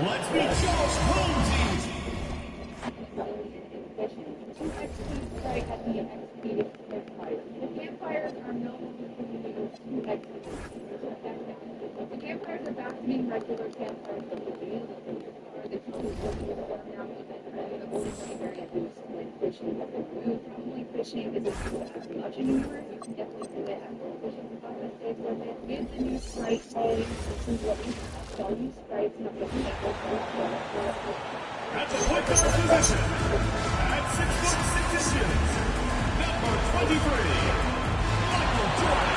Let's meet Josh Holmes. Two types of food strike at the executed campfire. The campfires are known to be used to execute. The campfires are back to being regular campfires that we use in your car. They can use now even the only way very used when fishing have been moved. Probably fishing isn't as much anymore. You can definitely do it at the fishing spot that stays with it. With the new strike quality, this is what we have. All new strikes, not the At the point guard position, at 6'6" inches, number 23, Michael Jordan.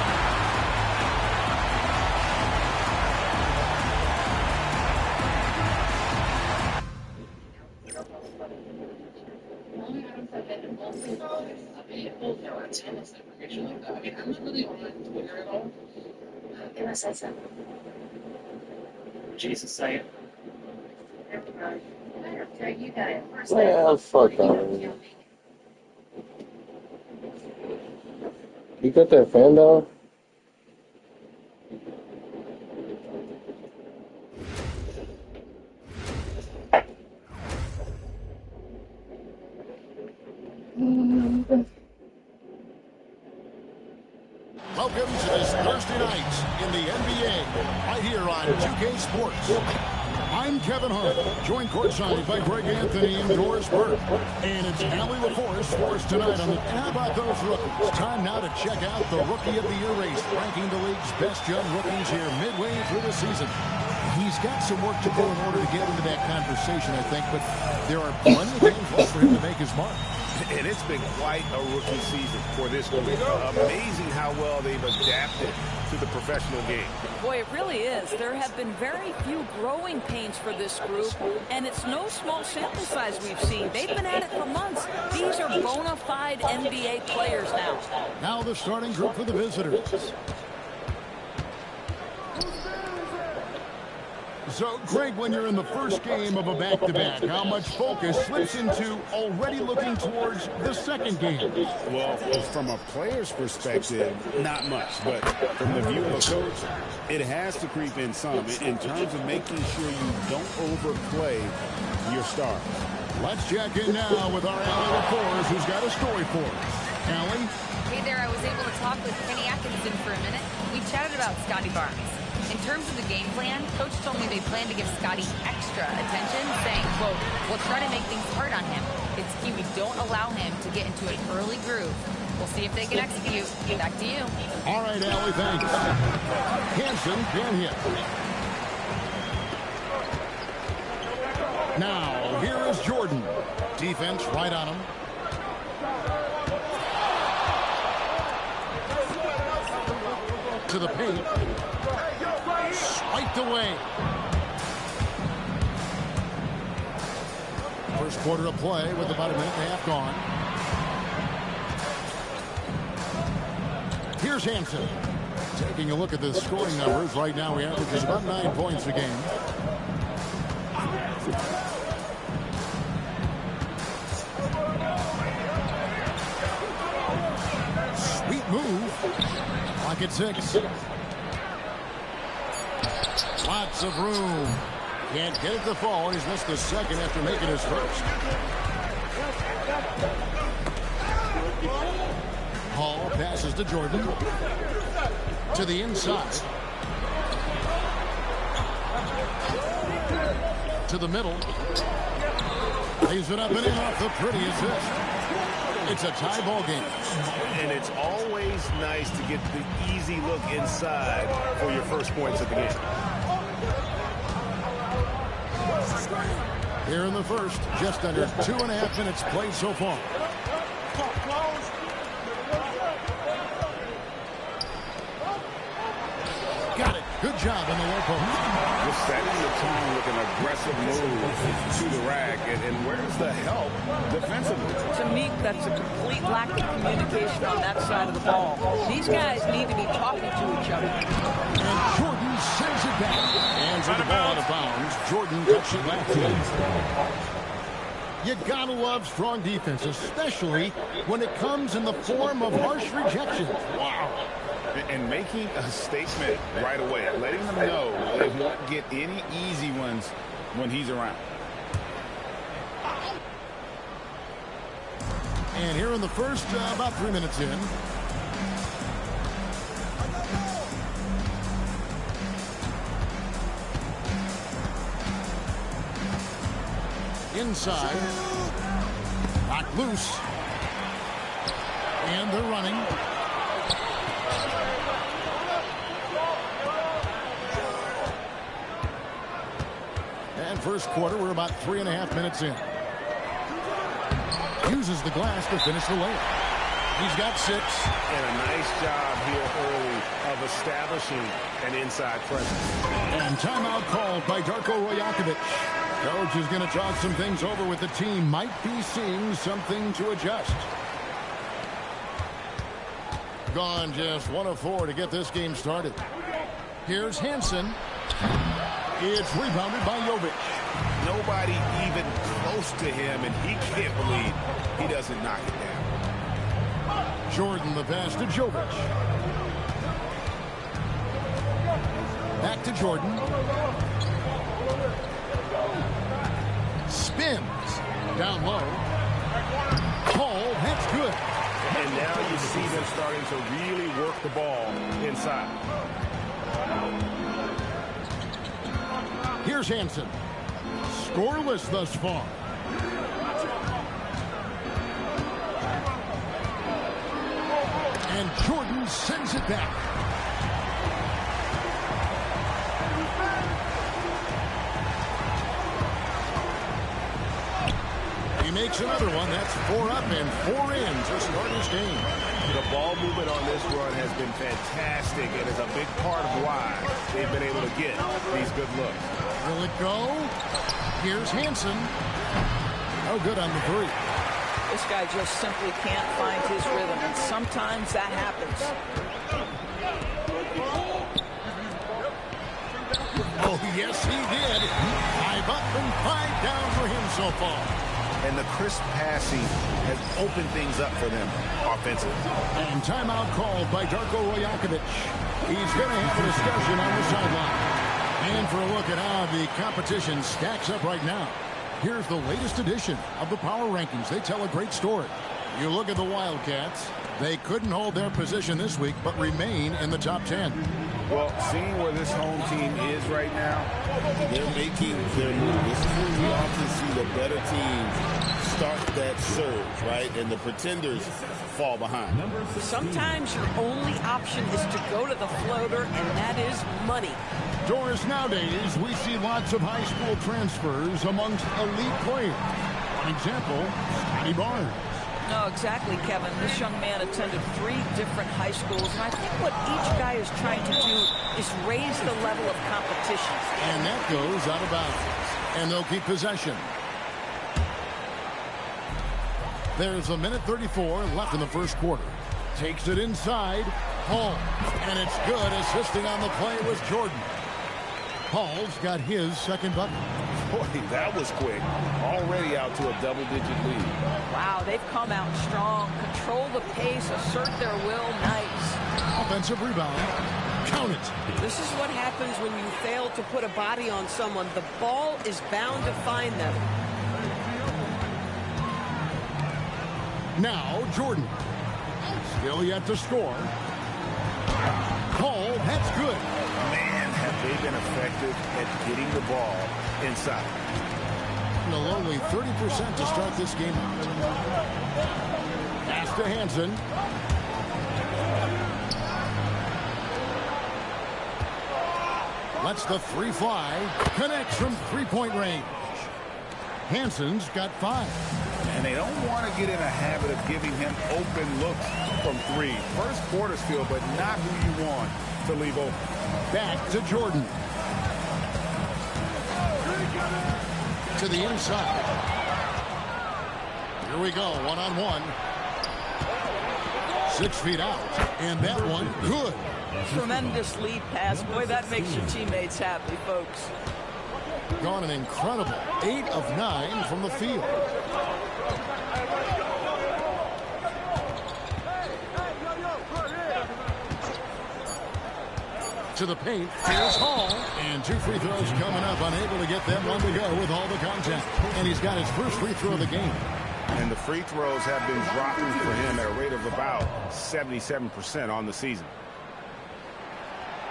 I'm not really on Twitter at all. They must say something. Jesus say it. You got it first. Well, fuck on. You got that fan down? Welcome to this Thursday night in the NBA, right here on 2K Sports. I'm Kevin Hart, joined courtside by Greg Anthony and Doris Burke. And it's Allie LaForest for us tonight on the How About Those Rookies? Time now to check out the Rookie of the Year race, ranking the league's best young rookies here midway through the season. He's got some work to do in order to get into that conversation, I think, but there are plenty of games left for him to make his mark. And it's been quite a rookie season for this group. Amazing how well they've adapted to the professional game. Boy, it really is. There have been very few growing pains for this group, and it's no small sample size we've seen. They've been at it for months. These are bona fide NBA players now. Now the starting group for the visitors. So, Greg, when you're in the first game of a back-to-back, how much focus slips into already looking towards the second game? Well, from a player's perspective, not much. But from the view of a coach, it has to creep in some in terms of making sure you don't overplay your stars. Let's check in now with our Allie LaForest, who's got a story for us. Allie? Hey there, I was able to talk with Kenny Atkinson for a minute. We chatted about Scotty Barnes. In terms of the game plan, Coach told me they plan to give Scotty extra attention, saying, quote, we'll try to make things hard on him. It's key we don't allow him to get into an early groove. We'll see if they can execute. Back to you. All right, Allie, thanks. Hanson can hit. Now, here is Jordan. Defense right on him. To the paint. Swiped away. First quarter of play with about a minute and a half gone. Here's Hanson. Taking a look at the scoring numbers. Right now, he averages about 9 points a game. Sweet move. Clock at 6. Lots of room. Can't get it to fall. He's missed the second after making his first. Hall passes to Jordan. To the inside. To the middle. Lays it up and in off the pretty assist. It's a tie ball game. And it's always nice to get the easy look inside for your first points of the game. Here in the first, just under 2.5 minutes played so far. Got it. Good job on the low post. Just setting the tone with an aggressive move to the rack. And where's the help defensively? To me, that's a complete lack of communication on that side of the ball. These guys need to be talking to each other. And Jordan sends it back. Hands the ball out of bounds. Jordan cuts it back in. You gotta love strong defense, especially when it comes in the form of harsh rejections. Wow. And making a statement right away, letting them know they won't get any easy ones when he's around. And here in the first, about 3 minutes in. Inside. Knocked loose. And they're running. And first quarter, we're about 3.5 minutes in. Uses the glass to finish the layup. He's got 6. And a nice job here early of establishing an inside presence. And timeout called by Darko Rajakovic. Coach is going to talk some things over with the team. Might be seeing something to adjust. Gone just 1 of 4 to get this game started. Here's Hansen. It's rebounded by Jovic. Nobody even close to him, and he can't believe he doesn't knock it down. Jordan the pass to Jovic. Back to Jordan. Spins. Down low. Paul, that's good. And now you see them starting to really work the ball inside. Here's Hansen. Scoreless thus far. And Jordan sends it back. He makes another one. That's 4 up and 4 in to start his game. The ball movement on this run has been fantastic and is a big part of why they've been able to get these good looks. Will it go? Here's Hansen. Oh, good on the 3. This guy just simply can't find his rhythm, and sometimes that happens. Oh, yes, he did. 5 up and 5 down for him so far. And the crisp passing has opened things up for them offensively. And timeout called by Darko Rajakovic. He's going to have a discussion on the sideline. And for a look at how the competition stacks up right now, here's the latest edition of the Power Rankings. They tell a great story. You look at the Wildcats. They couldn't hold their position this week, but remain in the top 10. Well, seeing where this home team is right now, they're making their move. This is where we often see the better teams start that surge, right? And the pretenders fall behind. Sometimes your only option is to go to the floater, and that is money. Doris, nowadays, we see lots of high school transfers amongst elite players. One example, Scotty Barnes. No, exactly, Kevin. This young man attended 3 different high schools, and I think what each guy is trying to do is raise the level of competition. And that goes out of bounds. And they'll keep possession. There's a minute 34 left in the first quarter. Takes it inside. Hall. And it's good. Assisting on the play was Jordan. Hall's got his second bucket. boy, that was quick. Already out to a double-digit lead. Wow, they've come out strong. Control the pace, assert their will. Nice. Offensive rebound. Count it. This is what happens when you fail to put a body on someone. The ball is bound to find them. Now, Jordan. Still yet to score. Cole, that's good. Man, have they been effective at getting the ball inside. A lonely 30% to start this game out. Pass to Hansen. Lets the three fly. Connects from three-point range. Hansen's got 5. And they don't want to get in a habit of giving him open looks from 3. First quarter skill, but not who you want to leave open. Back to Jordan. To the inside. Here we go, one-on-one. 6 feet out. And that one, good. Tremendous lead pass. Boy, that makes your teammates happy, folks. Gone an incredible 8 of 9 from the field. To the paint. Here's Hall. And 2 free throws coming up. Unable to get that one to go with all the contact. And he's got his first free throw of the game. And the free throws have been dropping for him at a rate of about 77% on the season.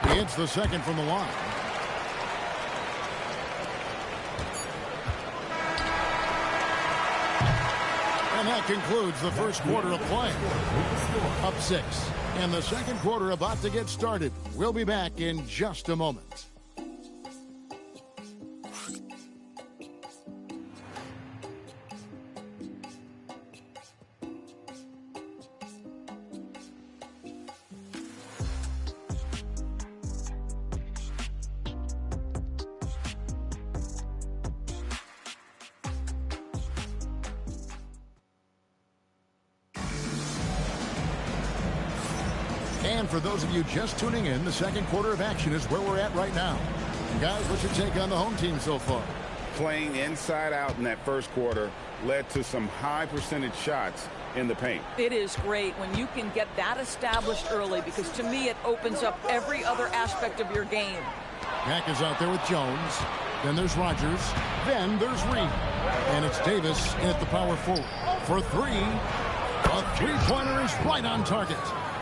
He hits the second from the line. And that concludes the first quarter of play. Up 6. And the second quarter about to get started. We'll be back in just a moment. And for those of you just tuning in, the second quarter of action is where we're at right now. And guys, what's your take on the home team so far? Playing inside out in that first quarter led to some high percentage shots in the paint. It is great when you can get that established early, because to me it opens up every other aspect of your game. Mack is out there with Jones. Then there's Rogers. Then there's Reed. And it's Davis at the power forward. For 3. A three-pointer is right on target.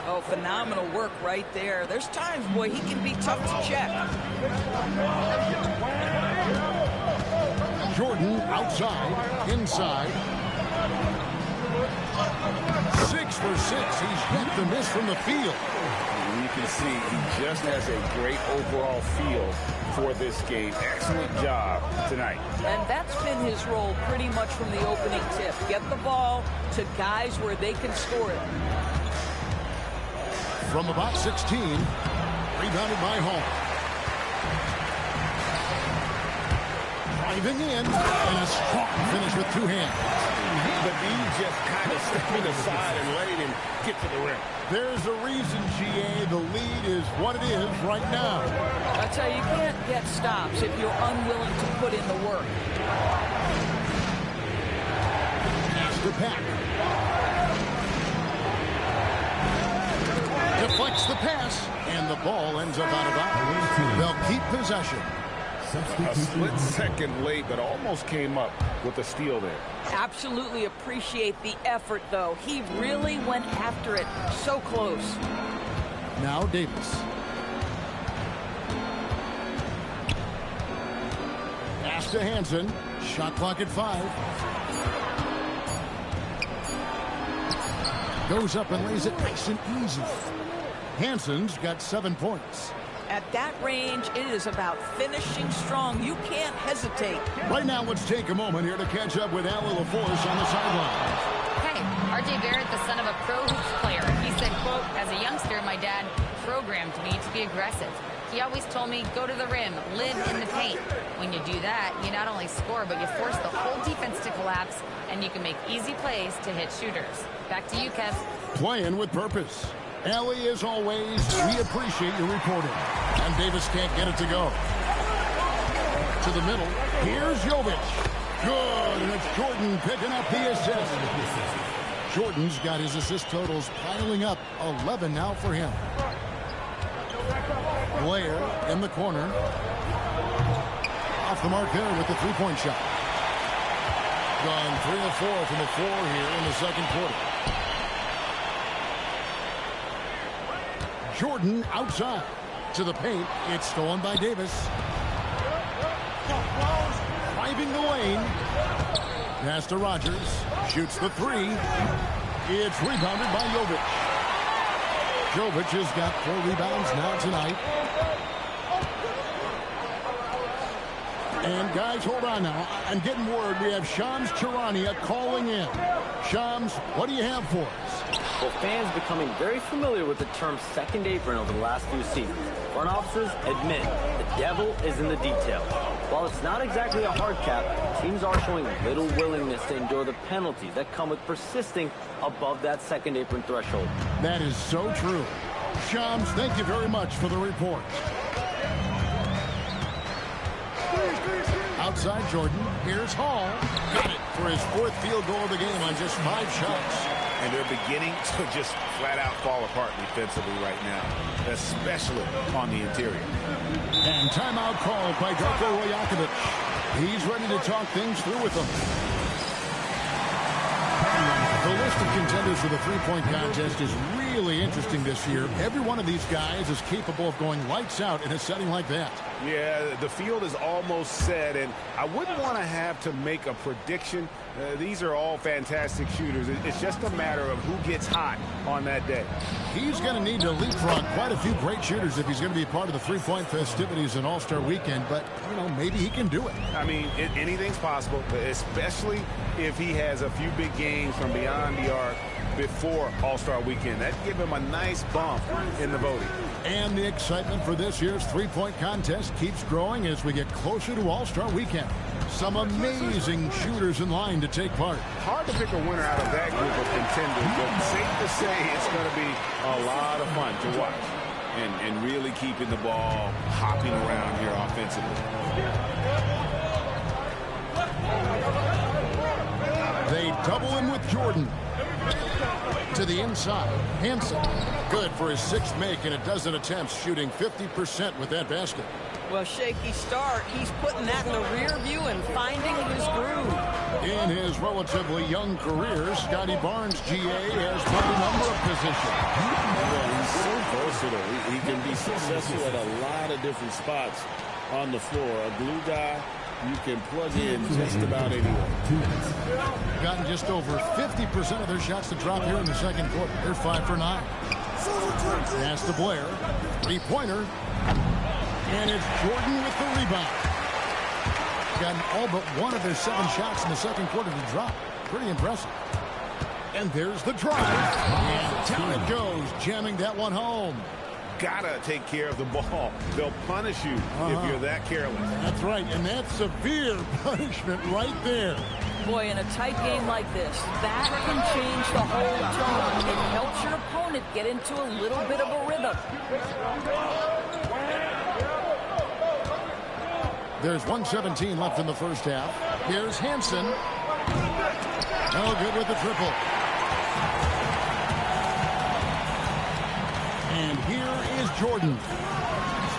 Oh, phenomenal work right there. There's times, boy, he can be tough to check. Jordan outside, inside. 6 for 6. He's yet to miss from the field. And you can see he just has a great overall feel for this game. Excellent job tonight. And that's been his role pretty much from the opening tip. Get the ball to guys where they can score it. From about 16, rebounded by Hall. Driving in, and a strong finish with 2 hands. But he just kind of stepping aside and letting him get to the rim. There's a reason, GA, the lead is what it is right now. I tell you, you can't get stops if you're unwilling to put in the work. Pass to Pack. Deflects the pass, and the ball ends up out of bounds. They'll keep possession. A split second late, but almost came up with a steal there. Absolutely appreciate the effort, though. He really went after it. So close. Now Davis. Pass to Hansen. Shot clock at 5. Goes up and lays it nice and easy. Hansen's got 7 points. At that range, it is about finishing strong. You can't hesitate. Right now, let's take a moment here to catch up with Allie LaForce on the sideline. Hey, RJ Barrett, the son of a pro hoops player. He said, quote, as a youngster, my dad programmed me to be aggressive. He always told me, go to the rim, live in the paint. When you do that, you not only score, but you force the whole defense to collapse, and you can make easy plays to hit shooters. Back to you, Kev. Playing with purpose. Allie, as always, we appreciate your reporting. And Davis can't get it to go. To the middle. Here's Jovic. Good. And it's Jordan picking up the assist. Jordan's got his assist totals piling up. 11 now for him. Blair in the corner. Off the mark there with the three-point shot. Gone 3 of 4 from the floor here in the second quarter. Jordan outside to the paint. It's stolen by Davis. Driving the lane. Pass to Rogers. Shoots the 3. It's rebounded by Jovic. Jovic has got 4 rebounds now tonight. And guys, hold on now. I'm getting word we have Shams Charania calling in. Shams, what do you have for us? Well, fans becoming very familiar with the term second apron over the last few seasons. Front officers admit the devil is in the details. While it's not exactly a hard cap, teams are showing little willingness to endure the penalties that come with persisting above that second apron threshold. That is so true. Shams, thank you very much for the report. outside Jordan. Here's Hall. Got it for his 4th field goal of the game on just 5 shots. And they're beginning to just flat out fall apart defensively right now, especially on the interior. And timeout called by Darko Rajakovic. He's ready to talk things through with them. The list of contenders for the three-point contest is really interesting this year. Every one of these guys is capable of going lights out in a setting like that. Yeah, the field is almost set, and I wouldn't want to have to make a prediction. These are all fantastic shooters. It's just a matter of who gets hot on that day. He's going to need to leapfrog quite a few great shooters if he's going to be part of the three-point festivities in All-Star Weekend, but, you know, maybe he can do it. I mean, anything's possible, especially if he has a few big games from beyond the arc before All-Star Weekend. That'd give him a nice bump in the voting. And the excitement for this year's three-point contest keeps growing as we get closer to All-Star Weekend. Some amazing shooters in line to take part. Hard to pick a winner out of that group of contenders, but safe to say it's going to be a lot of fun to watch. And really keeping the ball hopping around here offensively. They double him with Jordan. To the inside, Hansen. Good for his 6th make and a dozen attempts, shooting 50% with that basket. Well, shaky start. He's putting that in the rear view and finding his groove. In his relatively young career, Scotty Barnes, GA, has played a number of positions. Well, he's so versatile. He can be successful at a lot of different spots on the floor. A glue guy, you can plug in just about anywhere. Gotten just over 50% of their shots to drop here in the second quarter. They're 5 for 9. Pass to Blair. 3-pointer. And it's Jordan with the rebound. Gotten all but 1 of their 7 shots in the second quarter to drop. Pretty impressive. And there's the drive. And down it goes, jamming that one home. Gotta take care of the ball. They'll punish you if you're that careless. That's right, and that's severe punishment right there. Boy, in a tight game like this, that can change the whole tone. It helps your opponent get into a little bit of a rhythm. There's 1:17 left in the first half. Here's Hansen. No good with the triple. And here is Jordan.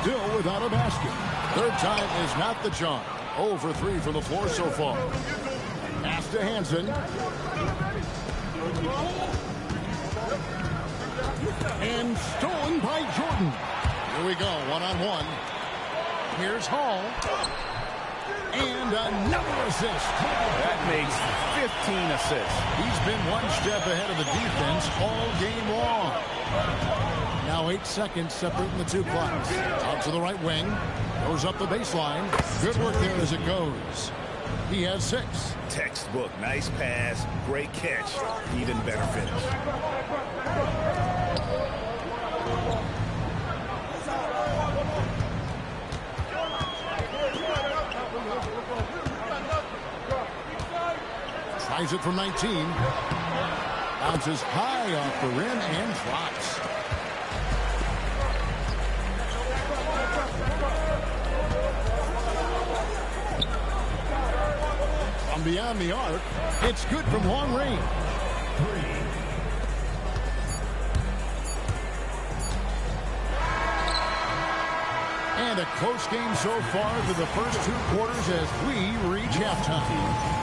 Still without a basket. Third time is not the charm. 0 for 3 from the floor so far. Pass to Hansen. And stolen by Jordan. Here we go, one-on-one. Here's Hall. And another assist. That makes 15 assists. He's been one step ahead of the defense all game long. Now 8 seconds separating the 2 clocks. Out to the right wing. Goes up the baseline. Good work there as it goes. He has 6. Textbook. Nice pass. Great catch. Even better finish. Tries it from 19. Bounces high off the rim and drops. From beyond the arc, it's good from long range. And a close game so far through the first 2 quarters as we reach halftime.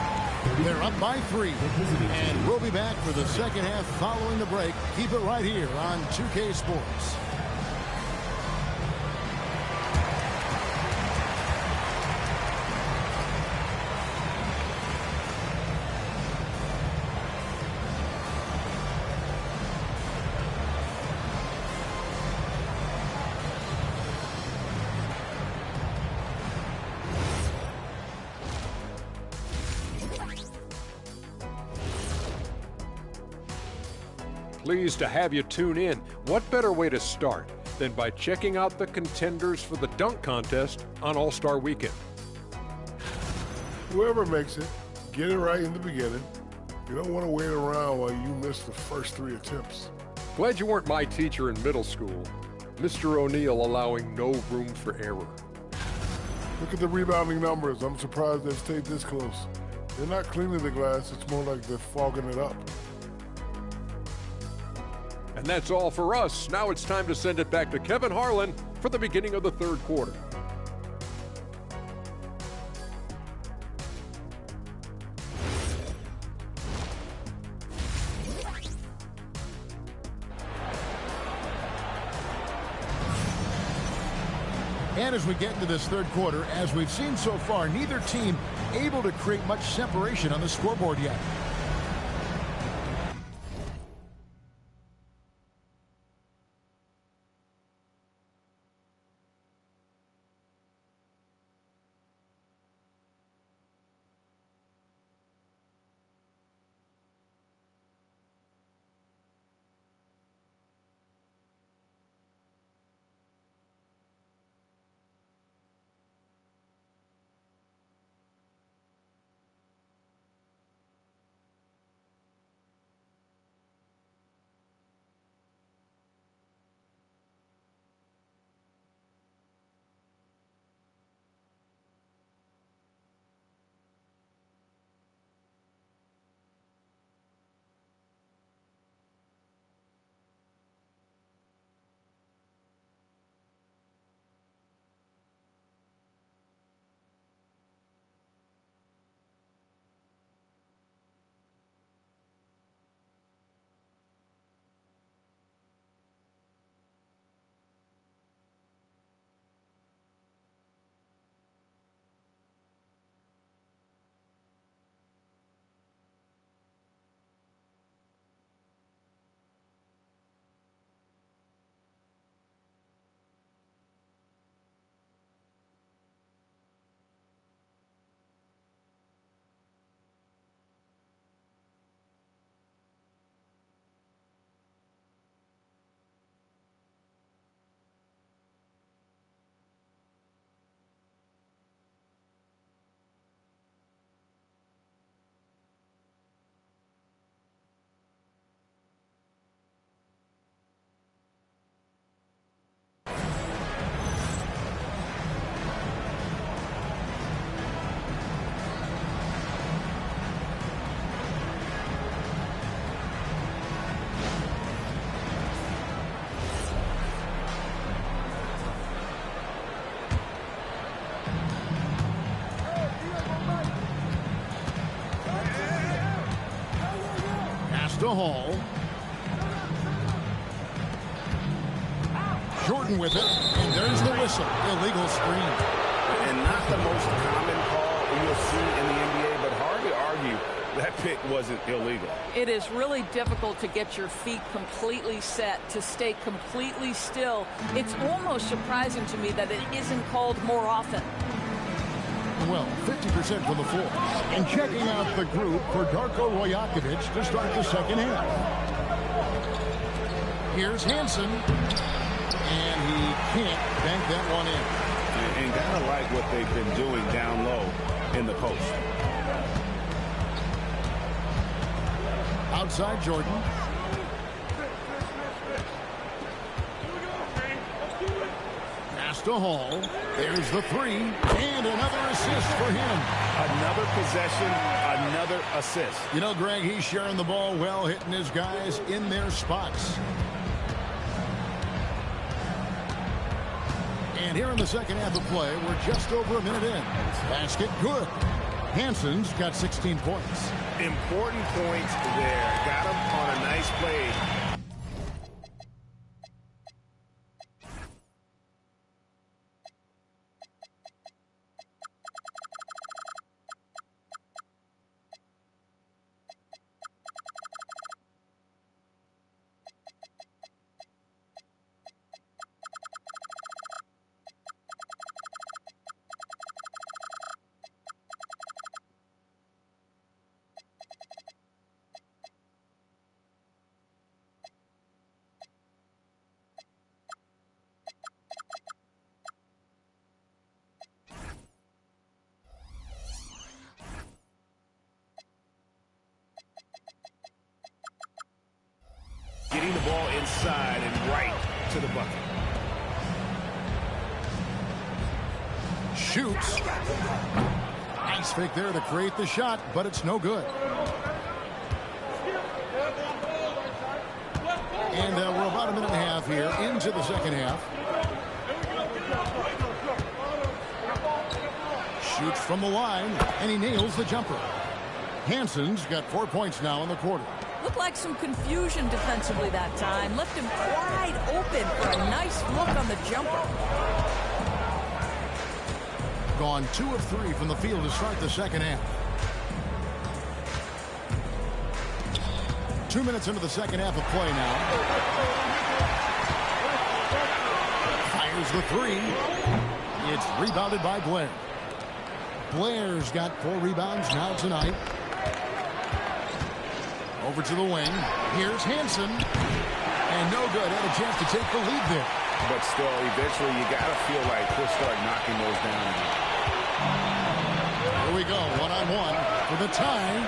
They're up by 3, and we'll be back for the second half following the break. Keep it right here on 2K Sports. Pleased to have you tune in. What better way to start than by checking out the contenders for the dunk contest on All-Star Weekend? Whoever makes it, get it right in the beginning. You don't want to wait around while you miss the first 3 attempts. Glad you weren't my teacher in middle school. Mr. O'Neal allowing no room for error. Look at the rebounding numbers. I'm surprised they've stayed this close. They're not cleaning the glass. It's more like they're fogging it up. And that's all for us. Now it's time to send it back to Kevin Harlan for the beginning of the third quarter. And as we get into this third quarter, as we've seen so far, neither team able to create much separation on the scoreboard yet. To Hall. Jordan with it, and there's the whistle. Illegal screen. And not the most common call you'll see in the NBA, but hard to argue that pick wasn't illegal. It is really difficult to get your feet completely set, to stay completely still. It's almost surprising to me that it isn't called more often. Well, 50% from the floor. And checking out the group for Darko Rajakovic to start the second half. Here's Hansen. And he can't bank that one in. And kind of like what they've been doing down low in the post. Outside Jordan. Pass to Hall. There's the three. And another assist for him. Another possession, another assist. You know, Greg, he's sharing the ball well, hitting his guys in their spots. And here in the second half of play, we're just over a minute in. Basket good. Hansen's got 16 points. Important points there. Got him on a nice play. Getting the ball inside and right to the bucket. shoots. Nice fake there to create the shot, but it's no good. And we're about a minute and a half here into the second half. Shoots from the line, and he nails the jumper. Hansen's got 4 points now in the quarter. Looked like some confusion defensively that time. Left him wide open for a nice look on the jumper. Gone 2 of 3 from the field to start the second half. 2 minutes into the second half of play now. Fires the three. It's rebounded by Blair. Blair's got 4 rebounds now tonight. Over to the wing. Here's Hansen. And no good. Had a chance to take the lead there. But still, eventually, you got to feel like he'll start knocking those down. Here we go. 1-on-1 for the tie.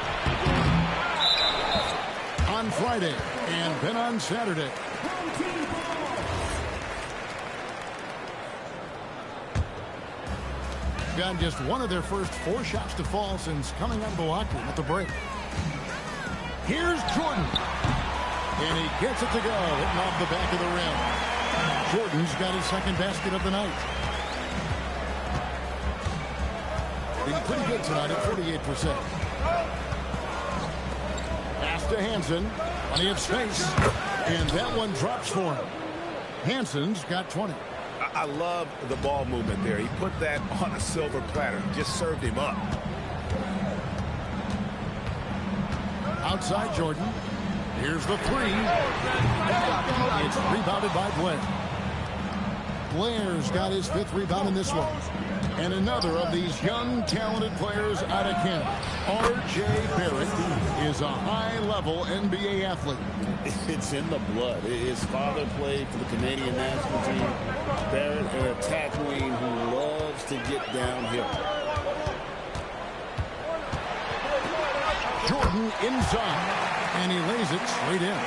On Friday and then on Saturday. Got just one of their first 4 shots to fall since coming out of the locker room at the break. Here's Jordan. And he gets it to go, hitting off the back of the rim. Jordan's got his second basket of the night. Been pretty good tonight at 48%. Pass to Hansen. Plenty of space. And that one drops for him. Hansen's got 20. I love the ball movement there. He put that on a silver platter. Just served him up. Outside Jordan. Here's the three. It's rebounded by Blair. Blair's got his 5th rebound in this one. And another of these young, talented players out of Canada. R.J. Barrett is a high-level NBA athlete. It's in the blood. His father played for the Canadian national team. Barrett, an attack wing who loves to get downhill. Jordan inside, and he lays it straight in.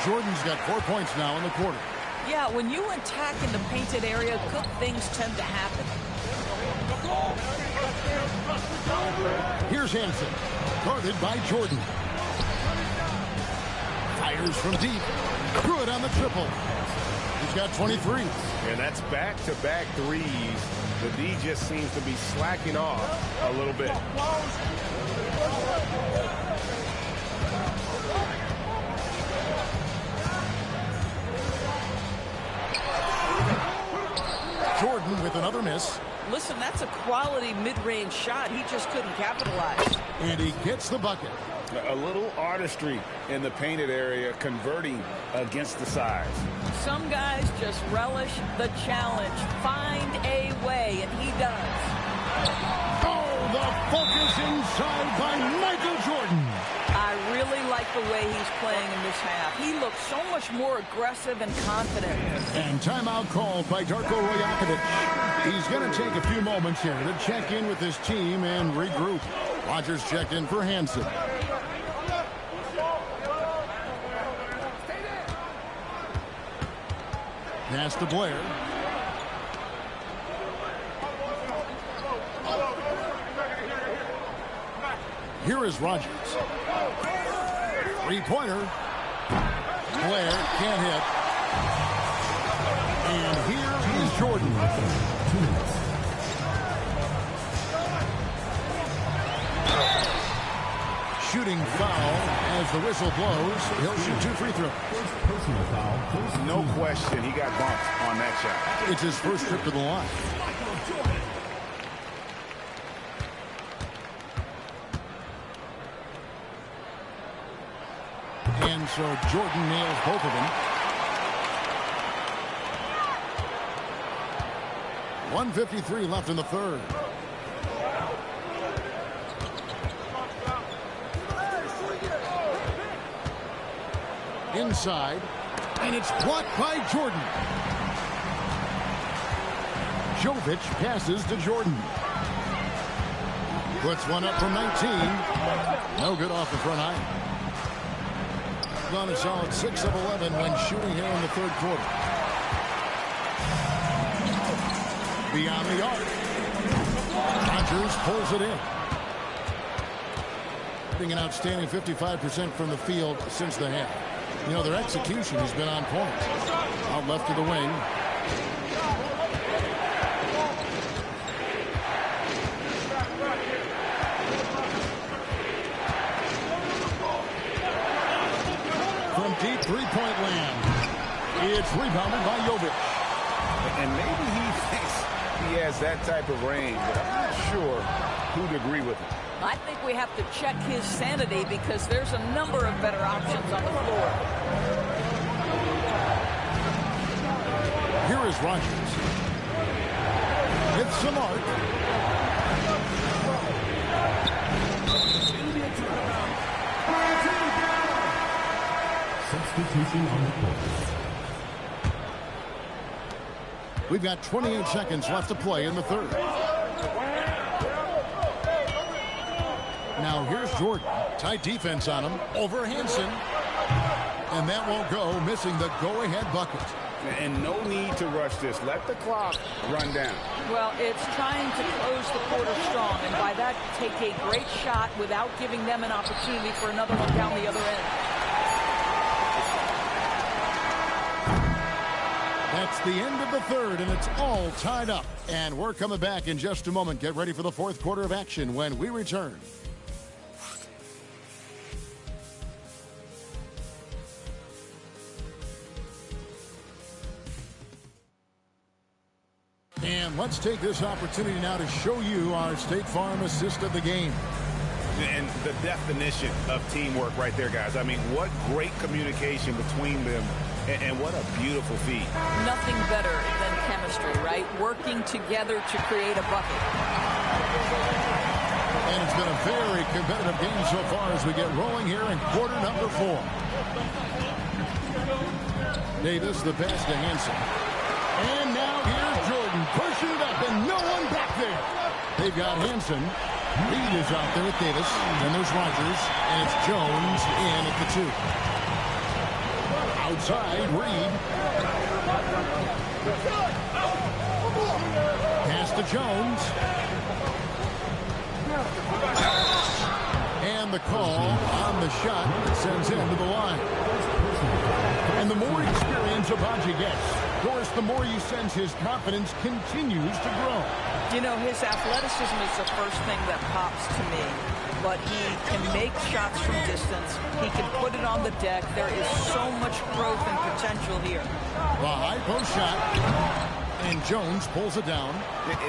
Jordan's got 4 points now in the quarter. Yeah, when you attack in the painted area, good things tend to happen. Here's Hansen, guarded by Jordan. Fires from deep. Good on the triple. He's got 23. And that's back-to-back threes. The D just seems to be slacking off a little bit. Jordan with another miss. Listen, that's a quality mid-range shot. He just couldn't capitalize. And he gets the bucket. A little artistry in the painted area, converting against the size. Some guys just relish the challenge. Find a way, and he does. Oh, the focus inside by Michael Jordan. I really like the way he's playing in this half. He looks so much more aggressive and confident. And timeout called by Darko Rajakovic. He's going to take a few moments here to check in with his team and regroup. Rogers checked in for Hansen. Pass to Blair. Here is Rogers. Three-pointer. Blair can't hit. And here is Jordan. Shooting foul as the whistle blows. He'll shoot 2 free throws. Personal foul. No question, he got bumped on that shot. It's his first trip to the line. And so Jordan nails both of them. 1:53 left in the third. Inside, and it's blocked by Jordan. Jovic passes to Jordan. Puts one up from 19. No good off the front eye. On a solid 6 of 11 when shooting here in the third quarter. Beyond the arc. pulls it in. An outstanding 55% from the field since the half. You know, their execution has been on point. Out left to the wing. From deep three-point land. It's rebounded by Jovic. And maybe he thinks he has that type of range, but I'm not sure who'd agree with him. I think we have to check his sanity because there's a number of better options on the floor. Here is Rogers. Hits the mark. Substitution on the court. We've got 28 seconds left to play in the third. Now here's Jordan. Tight defense on him. Over Hansen. And that won't go, missing the go-ahead bucket. And no need to rush this. Let the clock run down. Well, it's trying to close the quarter strong, and by that, take a great shot without giving them an opportunity for another one down the other end. That's the end of the third, and it's all tied up. And we're coming back in just a moment. Get ready for the fourth quarter of action when we return. And let's take this opportunity now to show you our State Farm assist of the game. And the definition of teamwork right there, guys. I mean, what great communication between them, and what a beautiful feat. Nothing better than chemistry, right? Working together to create a bucket. And it's been a very competitive game so far as we get rolling here in quarter number 4. Davis, the pass to Hansen. And now here's Jordan pushing it up, and no one back there. They've got Hansen. Reed is out there with Davis. Then there's Rogers, and it's Jones in at the 2. Outside, Reed. Pass to Jones. And the call on the shot that sends him to the line. And the more experience Agbaji gets, of course, the more you sense his confidence continues to grow. You know, his athleticism is the first thing that pops to me. But he can make shots from distance. He can put it on the deck. There is so much growth and potential here. A high post shot. And Jones pulls it down.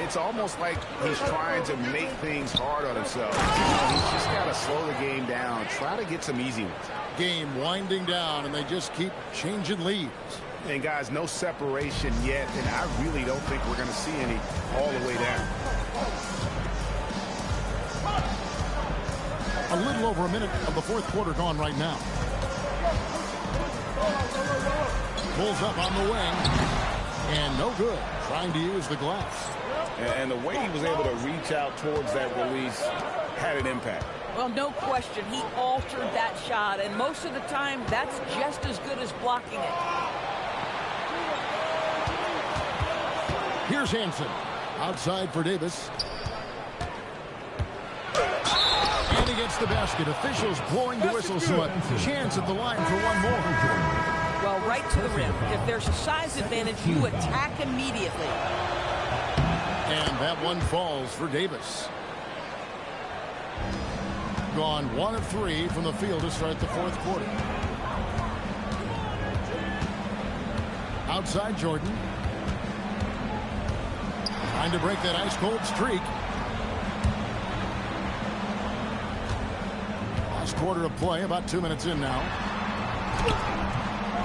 It's almost like he's trying to make things hard on himself. He's just got to slow the game down. Try to get some easy ones. Game winding down, and they just keep changing leads. And, guys, no separation yet, and I really don't think we're going to see any all the way down. A little over a minute of the fourth quarter gone right now. Pulls up on the wing. And no good. Trying to use the glass. And the way he was able to reach out towards that release had an impact. Well, no question. He altered that shot, and most of the time, that's just as good as blocking it. Here's Hansen. Outside for Davis. And he gets the basket. Officials blowing the whistle, so a chance at the line for one more. Well, right to the rim. If there's a size advantage, you attack immediately. And that one falls for Davis. Gone 1 of 3 from the field to start the fourth quarter. Outside Jordan. Trying to break that ice-cold streak. Last quarter of play, about 2 minutes in now.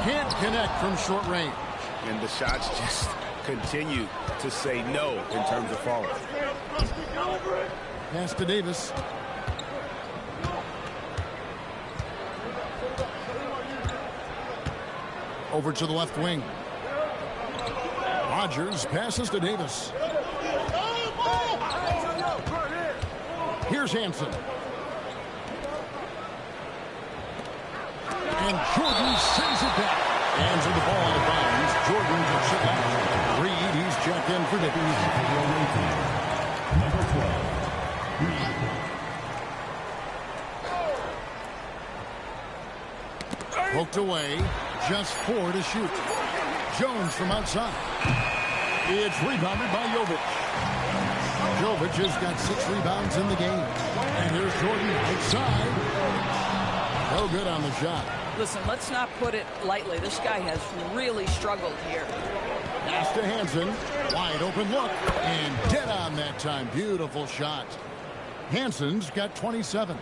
Can't connect from short range. And the shots just continue to say no in terms of falling. Pass to Davis. Over to the left wing. Rogers passes to Davis. Here's Hansen. And Jordan sends it back. Hands of the ball out of bounds. Jordan puts it back. Reed, he's checked in for Davis. Number 12. Poked away. Just 4 to shoot. Jones from outside. It's rebounded by Jovic. Jovic has got 6 rebounds in the game. And here's Jordan outside. No good on the shot. Listen, let's not put it lightly. This guy has really struggled here. Pass to Hansen. Wide open look. And dead on that time. Beautiful shot. Hansen's got 27.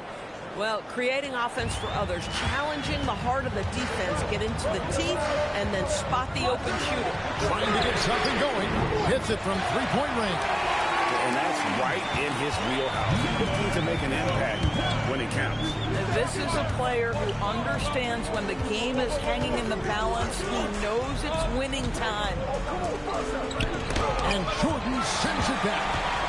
Well, creating offense for others, challenging the heart of the defense, get into the teeth, and then spot the open shooter. Trying to get something going. Hits it from three-point range. And that's right in his wheelhouse. Looking to make an impact when it counts. This is a player who understands when the game is hanging in the balance. He knows it's winning time. And Jordan sends it back.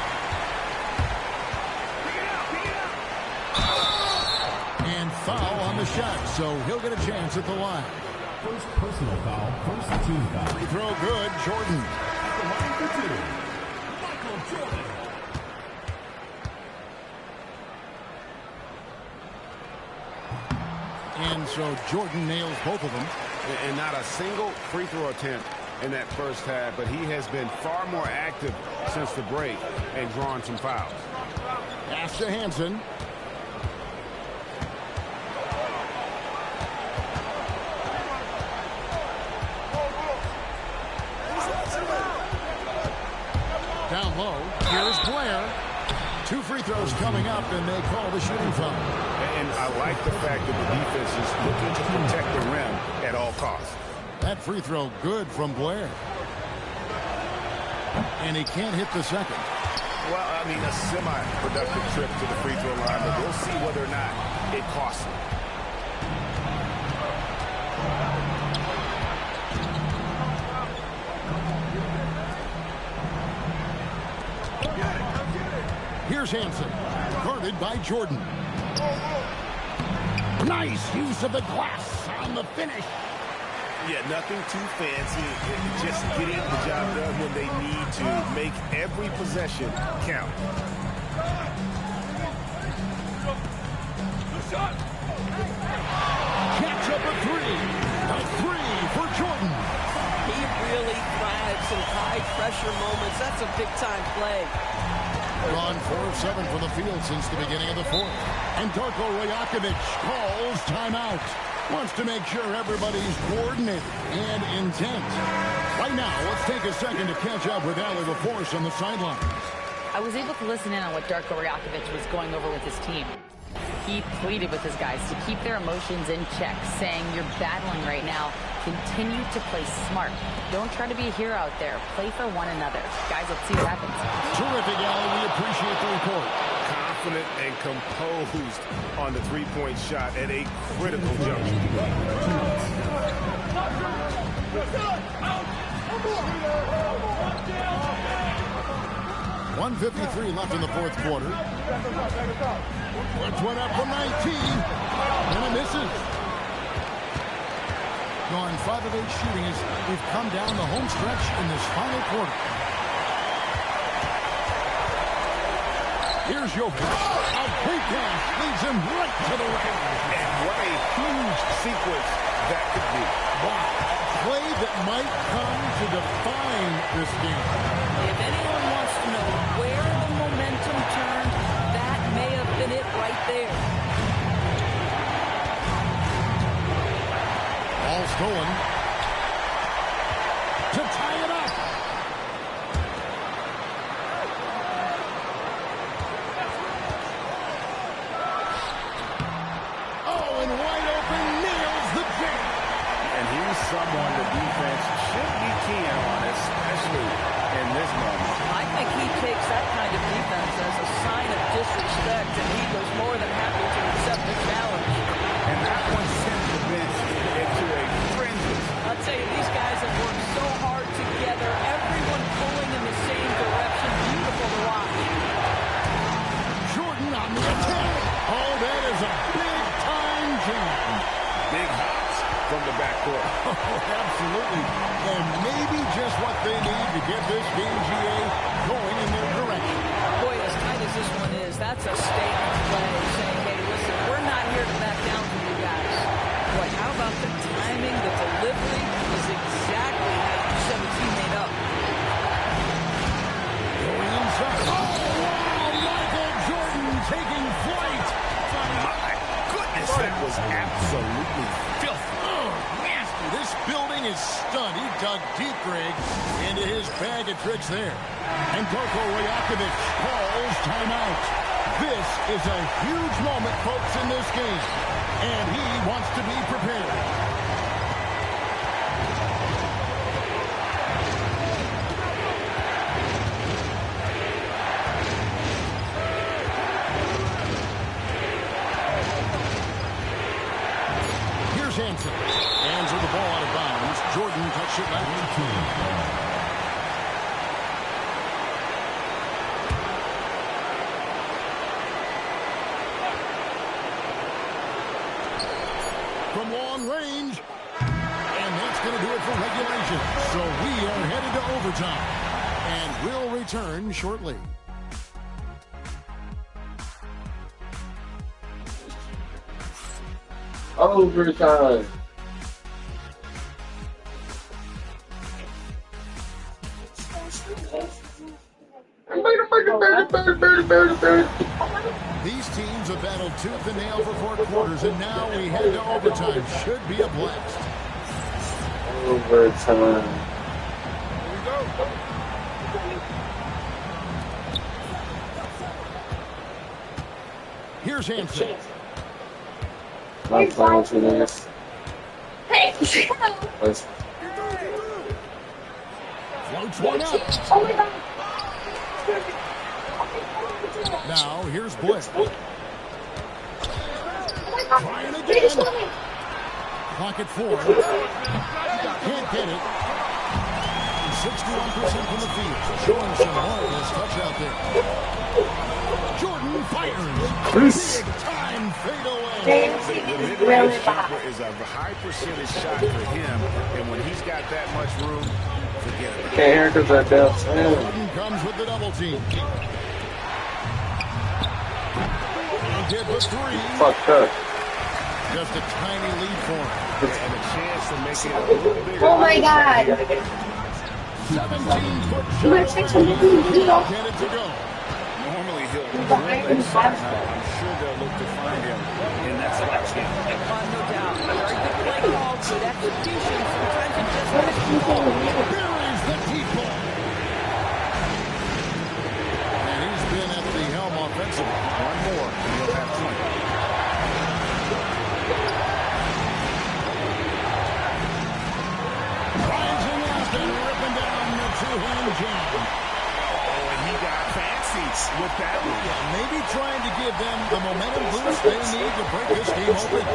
And foul on the shot, so he'll get a chance at the line. First personal foul, first team foul. Free throw good, Jordan. The line for 2, Michael Jordan. And so Jordan nails both of them. And not a single free throw attempt in that first half, but he has been far more active since the break and drawn some fouls. Pass to Hansen. Down low, here's Blair. 2 free throws coming up, and they call the shooting foul. And I like the fact that the defense is looking to protect the rim at all costs. That free throw good from Blair. And he can't hit the second. Well, I mean, a semi-productive trip to the free throw line, but we'll see whether or not it costs him. Here's Hansen, guarded by Jordan. Nice use of the glass on the finish. Yeah, nothing too fancy. Just getting the job done when they need to. Make every possession count. Catch up a 3. A 3 for Jordan. He really thrives in high-pressure moments. That's a big-time play. Gone 4 of 7 from the field since the beginning of the 4th. And Darko Rajakovic calls timeout. Wants to make sure everybody's coordinated and intent. Right now, let's take a second to catch up with Allie LaForce on the sidelines. I was able to listen in on what Darko Rajakovic was going over with his team. He pleaded with his guys to keep their emotions in check, saying, "You're battling right now. Continue to play smart. Don't try to be a hero out there. Play for one another." Guys, let's see what happens. Terrific, Allie. We appreciate the report. Confident and composed on the three-point shot at a critical juncture. 1:53 left in the 4th quarter. Puts one up from 19. And it misses. Gone 5 of 8 shooting as we've come down the home stretch in this final quarter. Here's Jokic. A quick pass leads him right to the rim. And what a huge sequence that could be. Wow. Play that might come to define this game. If anyone wants to know where the momentum turned, that may have been it right there. Ball stolen. To tie it up. Oh, and wide open, nails the jam. And he's someone the defense should be keying on, especially in this moment. I think he takes that kind of defense as a sign of disrespect, and he was more than happy to accept the challenge. And that one sent the bench into a frenzy. I'll tell you, these guys have worked so hard together, everyone pulling in the same direction. Beautiful to watch. Jordan on the attack. Oh, that is a big-time jam. Big hops from the backcourt. Oh, absolutely. And maybe just what they need to get this game, GA, going in their direction. Boy, as tight as this one is, that's a statement play saying, hey, listen, we're not here to back down from you guys. Boy, how about the absolutely filthy. Oh, nasty. This building is stunned. He dug deep, Greg, into his bag of tricks there. And Darko Rajakovic calls timeout. This is a huge moment, folks, in this game. And he wants to be prepared. Hanson. Hands with the ball out of bounds. Jordan cuts it back to 2. From long range. And that's going to do it for regulation. So we are headed to overtime. And we'll return shortly. Overtime. These teams have battled tooth and nail for 4 quarters, and now we head to overtime. Should be a blast. Overtime. Here we go. Here's Hanson. Not playing for this. Floats one up. Now, here's Bliss. Trying again. Clock at 4. Can't get it. 61% from the field. Showing some marvelous touch out there. Jordan fires. Big time fadeaway. The mid-range jumper is a high percentage shot for him, and when he's got that much room, forget it. Can't hear because that down. Jordan comes with the double team. And get the 3. Fucked up. Just a tiny lead for him. And a chance to make it a little bigger. Oh my God. 17-foot shot. Get it to go. Normally he'll drill that shot. I'm sure they'll look to find him in that spot. No doubt. Very good play call, good execution. Sometimes it just has to fall. Buries the deep ball. And he's been at the helm offensively. One more, and he'll have 20. Rising up and ripping down the two-hand jam. Oh, and he got fancy with that one. Yeah, maybe trying to give them the momentum boost they need to break this game open.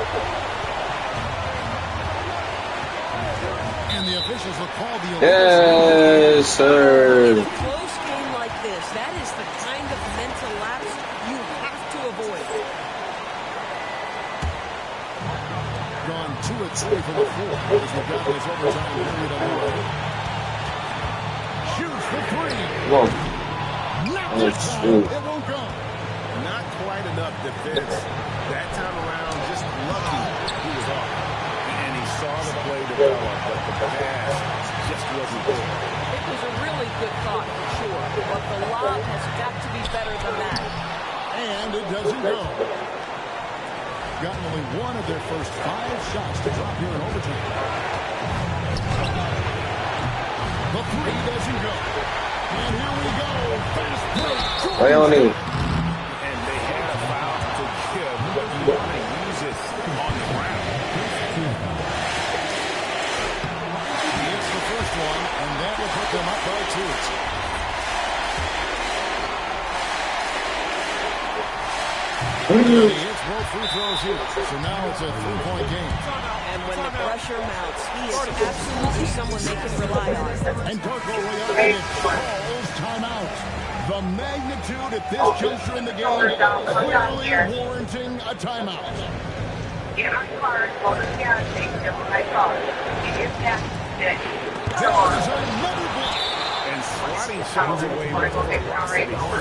And the officials will call the Yes, sir. In a close game like this, that is the kind of mental lapse you have to avoid. Gone 2 of 3 from the floor as we've got this overtime period underway. Shoots the 3. Whoa. Not Oh, this time. shoot. It won't go. Not quite enough defense. That time around, just lucky he was off. And he saw the play develop, but the pass just wasn't there. It was a really good thought, for sure, but the lob has got to be better than that. And it doesn't go. Gotten only 1 of their first 5 shots to drop here in overtime. The 3 doesn't go. And here we go. Fast break. Leone. And they had a foul to give, but you want to use it on the ground. He hits the first one, and that will put them up by 2. He hits both free throws here, so now it's a 3-point game. And when the pressure mounts, he is absolutely someone they can rely on. And Darko Rajakovic calls timeout. The magnitude at this juncture in the game clearly warranting a timeout. Get on cars, go to the gas station, I saw it. It is that. There's another block. And sliding shots away with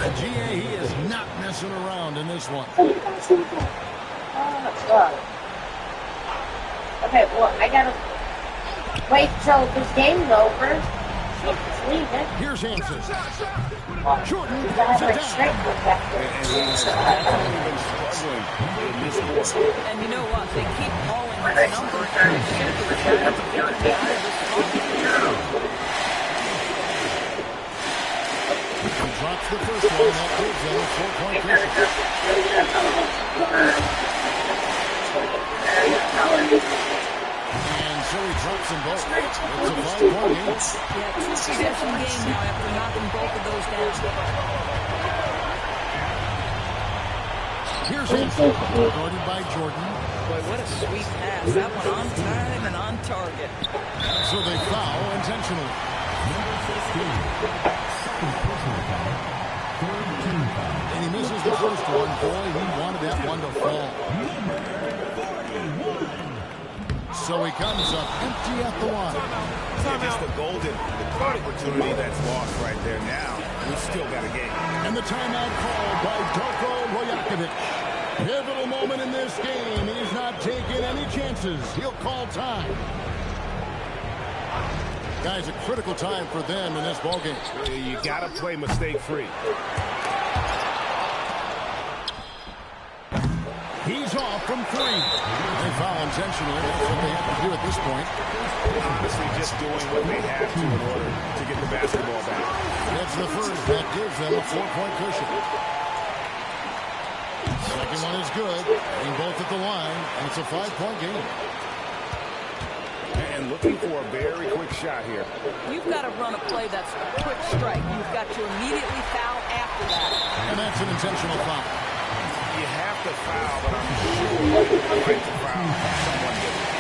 The GA, he is not messing around in this one. Okay, well, I gotta wait till this game's over. Here's Hansen. Jordan throws it down. And he's definitely been struggling in this quarter. And you know what? They keep calling his number. They simply have to get him out of this spot. He drops the first one. That gives them a 4-point cushion. And so he drops them both. It's a 5-point game. Yeah, two-possession game now after knocking both of those down. Here's Hansen, guarded by Jordan. Boy, what a sweet pass. That one on time and on target. So they foul intentionally. And he misses the first one. Boy, he wanted that one to fall. So he comes up empty at the line. Yeah, just the golden opportunity that's lost right there. Now, we still got a game. And the timeout called by Darko Rajakovic. Pivotal moment in this game. He's not taking any chances. He'll call time. Guys, a critical time for them in this ballgame. You got to play mistake-free. He's off from 3. They foul intentionally. That's what they have to do at this point. Honestly, just doing what they have to in order to get the basketball back. That's the first. That gives them a 4-point cushion. Second one is good. Getting both at the line, and it's a 5-point game. And looking for a very quick shot here. You've got to run a play that's a quick strike. You've got to immediately foul after that. And that's an intentional foul. You have to foul, but I'm sure the right to foul someone different.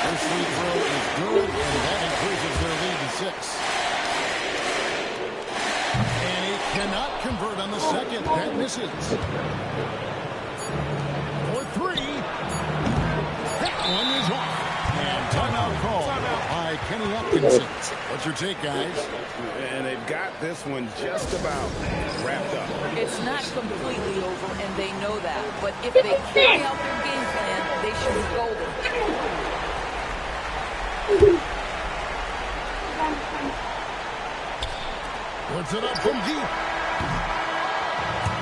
First free throw is good, and that increases their lead to 6. And he cannot convert on the second. That misses. For 3. That one is off. And timeout call by Kenny Atkinson. What's your take, guys? And they've got this one just about wrapped up. It's not completely over, and they know that. But if they carry out their game plan, they should be golden. Puts it up from deep.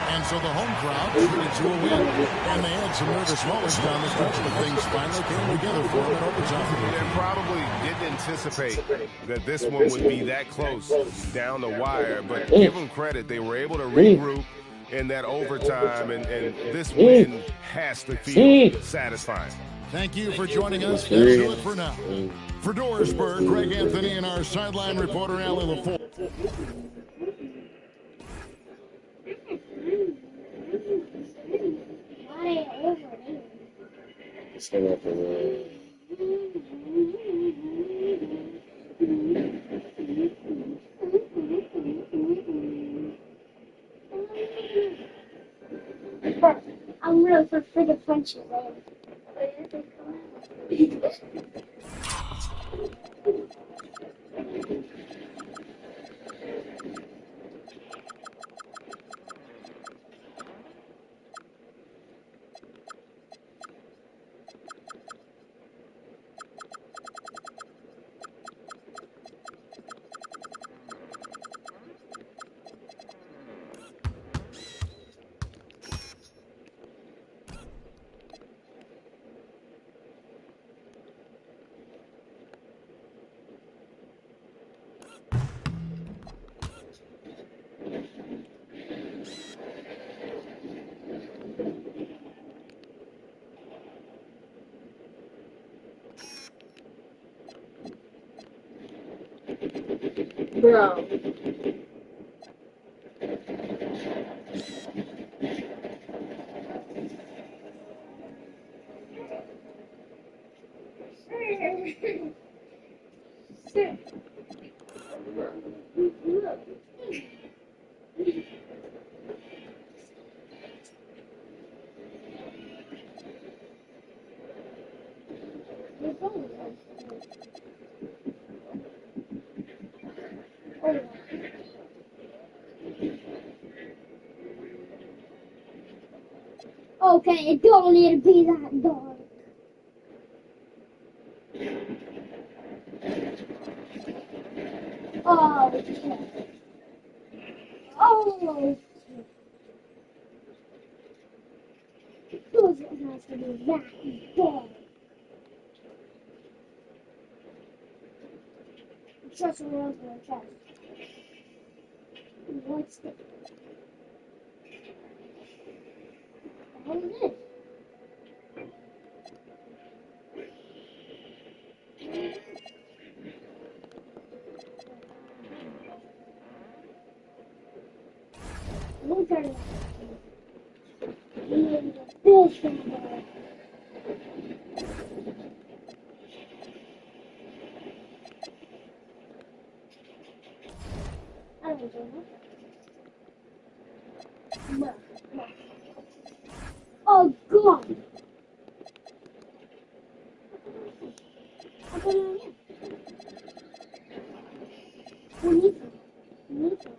And so the home crowd treated to a win. And they had some nervous moments down the stretch, but things finally came together for them in overtime. They probably didn't anticipate that this one would be that close down the wire, but give them credit. They were able to regroup in that overtime, and this win has to feel satisfying. Thank you for joining us. That's do it for now. For Dorisburg, Greg Anthony and our sideline reporter, Allie LaForge. I'm real for the punches. Bro. Okay, it don't need to be that dark. knows it has to be that big. Just around her chest. What's the hell is this? Look at it. Fish in there. I don't know. No. Oh, God. I'll put it on here. Who needs it? Who needs it?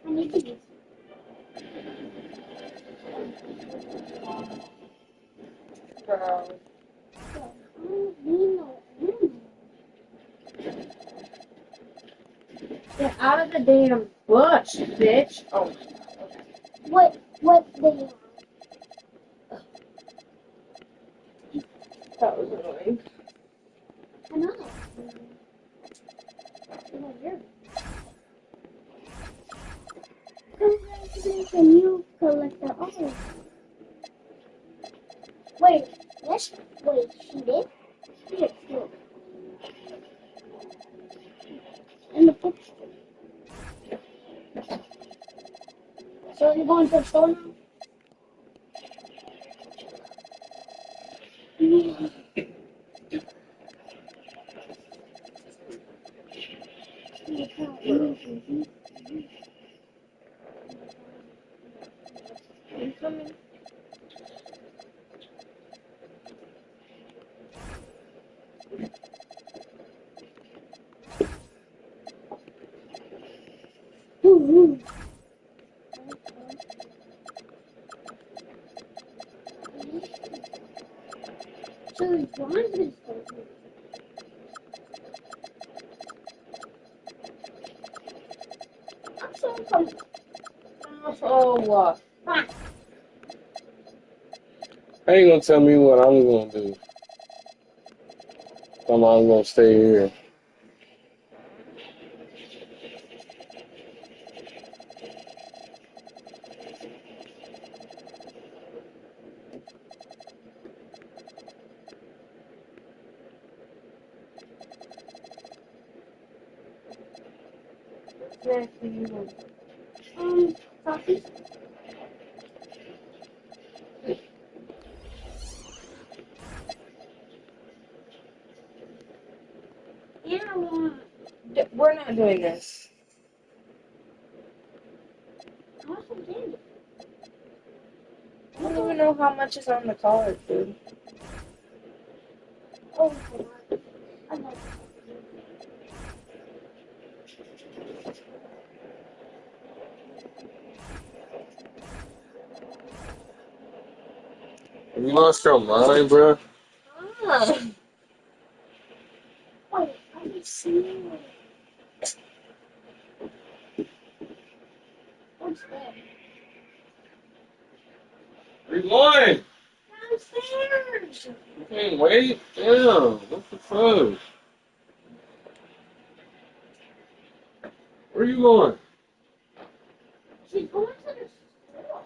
I need to use it. Girl. Get out of the damn bush, bitch. Oh my god. Okay. What they That was annoying. I know. Can you collect the oh. Wait, yes, wait, she did? Here, here. In the picture. So you're going to the store now? Are you coming? So it's Ron's been spoken. I'm so uncomfortable. Oh, Fine. How you gonna tell me what I'm gonna do? I'm gonna stay here. next do you want? Coffee. Yeah, we're not doing this. I want some candy. I don't even know how much is on the card, dude. Oh, I love Have you lost your mind, bro? Ah. Wait, I can see. What's that? Where you going? Downstairs. You can't wait? Damn, what the fuck? Where you going? She's going to the store.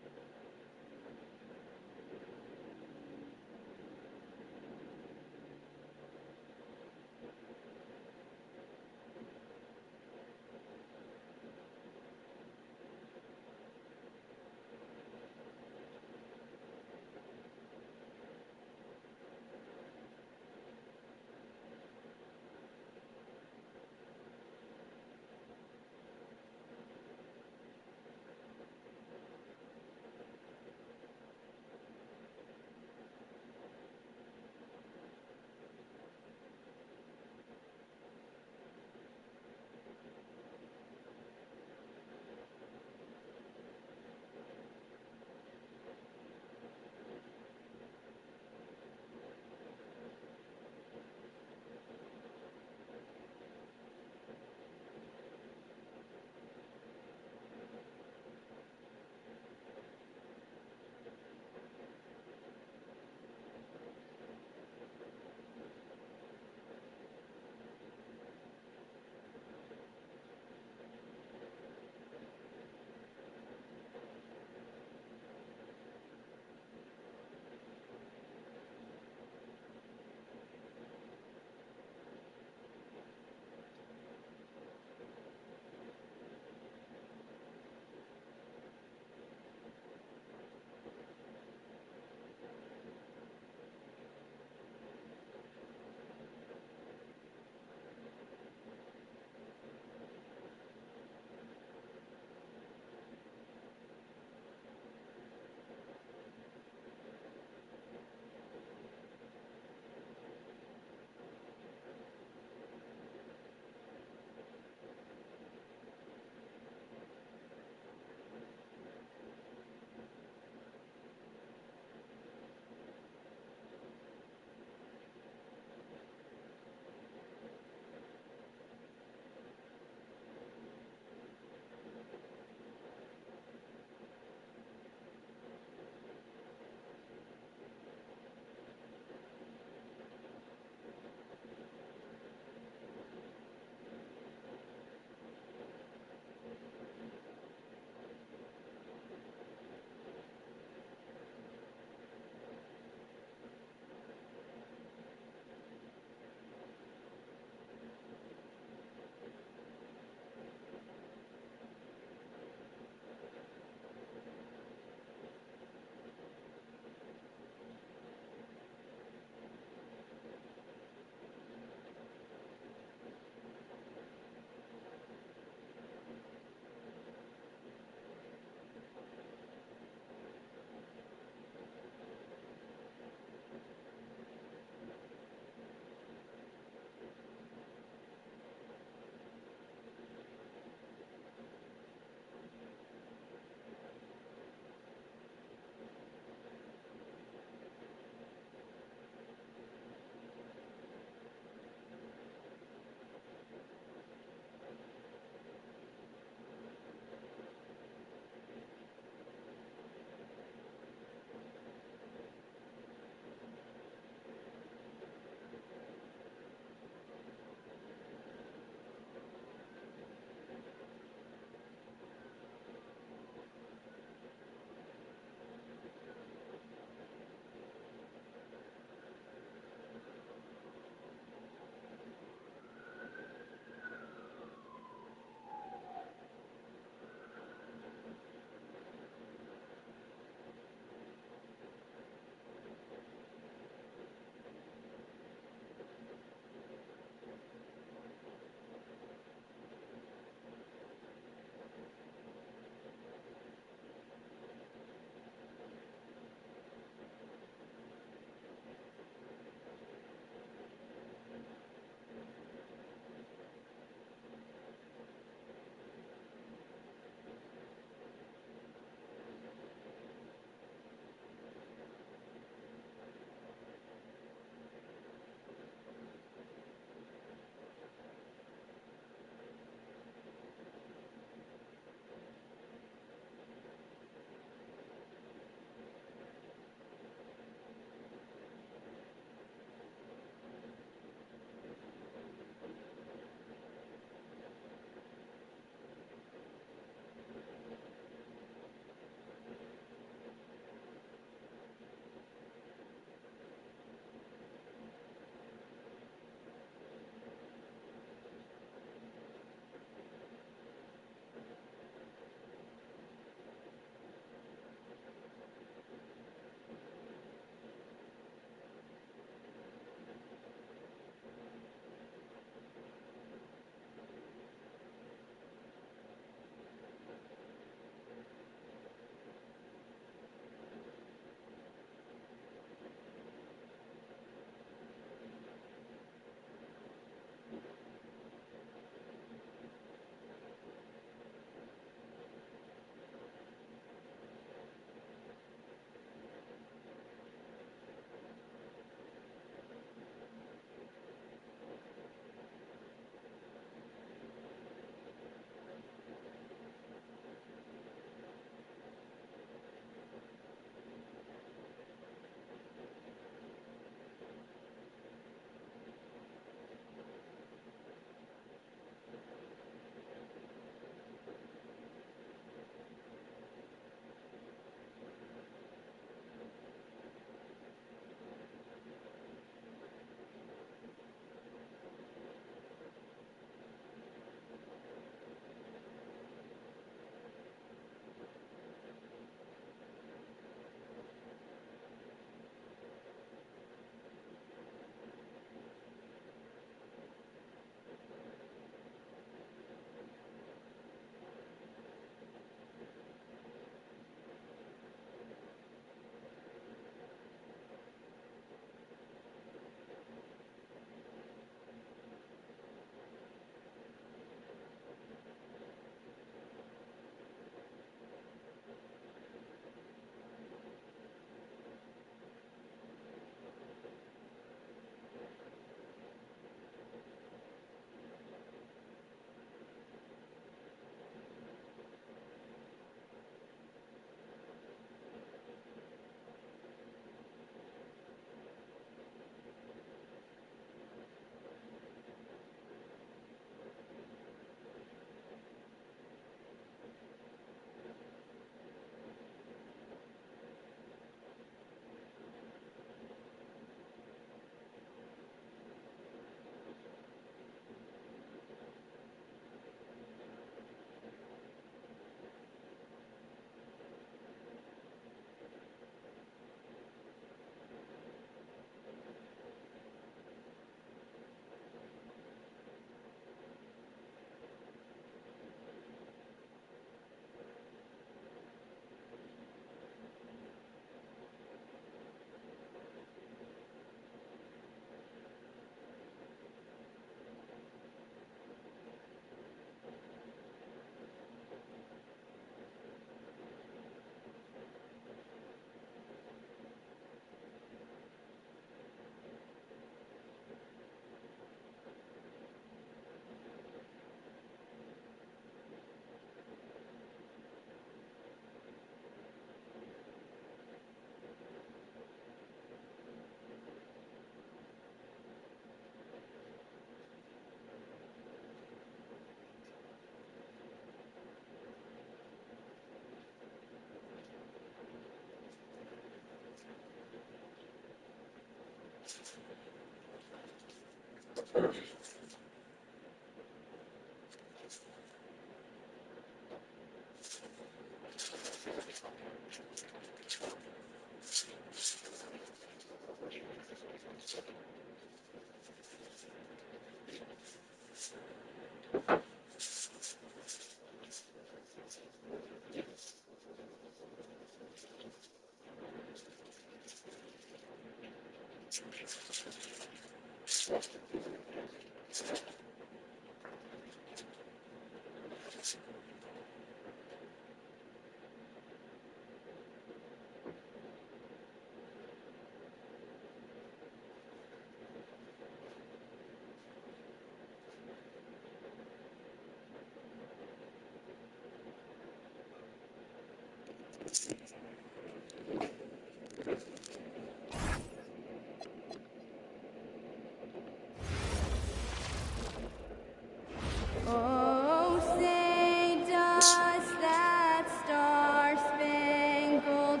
Oh, say does that star-spangled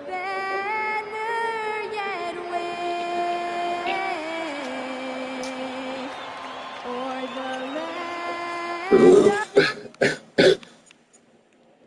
banner yet wave o'er the land